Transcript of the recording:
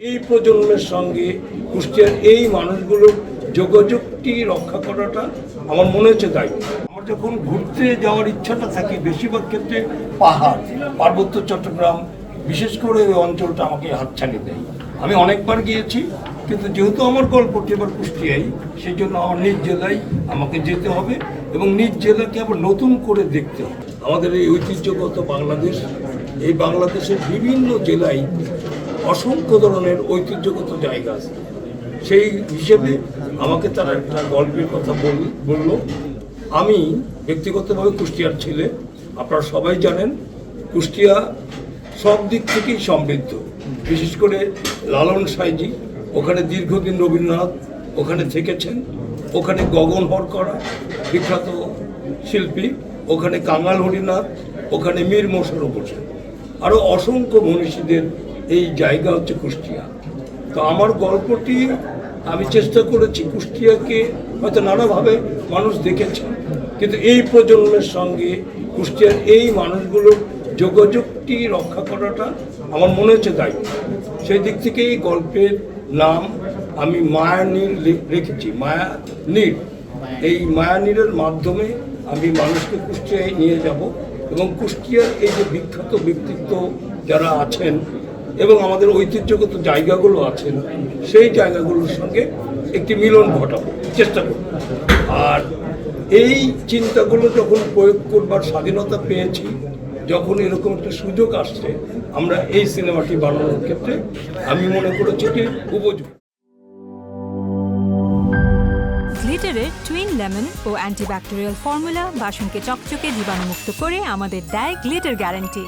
এই প্রজন্মের সঙ্গে কুষ্টিয়ার এই মানুষগুলোর যোগাযোগটি রক্ষা করাটা আমার মনে হচ্ছে দায়িত্ব। আমার যখন ঘুরতে যাওয়ার ইচ্ছাটা থাকে বেশিরভাগ ক্ষেত্রে পাহাড়, পার্বত্য চট্টগ্রাম, বিশেষ করে ওই অঞ্চলটা আমাকে হাতছানি দেয়। আমি অনেকবার গিয়েছি, কিন্তু যেহেতু আমার গল্পটি এবার কুষ্টিয়ায়, সেই জন্য আমার নিজ জেলায় আমাকে যেতে হবে এবং নিজ জেলাকে আবার নতুন করে দেখতে হবে। আমাদের এই ঐতিহ্যগত বাংলাদেশ, এই বাংলাদেশের বিভিন্ন জেলায় অসংখ্য ধরনের ঐতিহ্যগত জায়গা আছে। সেই হিসেবে আমাকে তারা একটা গল্পের কথা বলল। আমি ব্যক্তিগতভাবে কুষ্টিয়ার ছেলে, আপনারা সবাই জানেন কুষ্টিয়া সব দিক থেকেই সমৃদ্ধ। বিশেষ করে লালন সাঁইজি, ওখানে দীর্ঘদিন রবীন্দ্রনাথ ওখানে থেকেছেন, ওখানে গগন হরকরা বিখ্যাত শিল্পী, ওখানে কাঙাল হরিনাথ, ওখানে মীর মোশাররফ হোসেন, আরও অসংখ্য মনীষীদের এই জায়গা হচ্ছে কুষ্টিয়া। তো আমার গল্পটি আমি চেষ্টা করেছি কুষ্টিয়াকে হয়তো নানাভাবে মানুষ দেখেছে, কিন্তু এই প্রজন্মের সঙ্গে কুষ্টিয়ার এই মানুষগুলোর যোগাযোগটি রক্ষা করাটা আমার মনে হচ্ছে দায়িত্ব। সেই দিক থেকে এই গল্পের নাম আমি মায়ানীর রেখেছি, মায়ানীর। এই মায়ানীরের মাধ্যমে আমি মানুষকে কুষ্টিয়ায় নিয়ে যাব এবং কুষ্টিয়ার এই যে বিখ্যাত ব্যক্তিত্ব যারা আছেন এবং আমাদের ঐতিহ্যগত জায়গাগুলো আছেন, সেই জায়গাগুলোর সঙ্গে একটি মিলন ঘটাবো, চেষ্টা করব। আর এই চিন্তাগুলো যখন প্রয়োগ করবার স্বাধীনতা পেয়েছি, যখন এরকম একটা সুযোগ আসছে, আমরা এই সিনেমাটি বানানোর ক্ষেত্রে আমি মনে করেছি যে উপযুক্ত। গ্লিটারের টুইন লেমন ও অ্যান্টিব্যাকটেরিয়াল ফর্মুলা বাসনকে চকচকে জীবাণুমুক্ত করে আমাদের দেয় গ্লিটার গ্যারান্টি।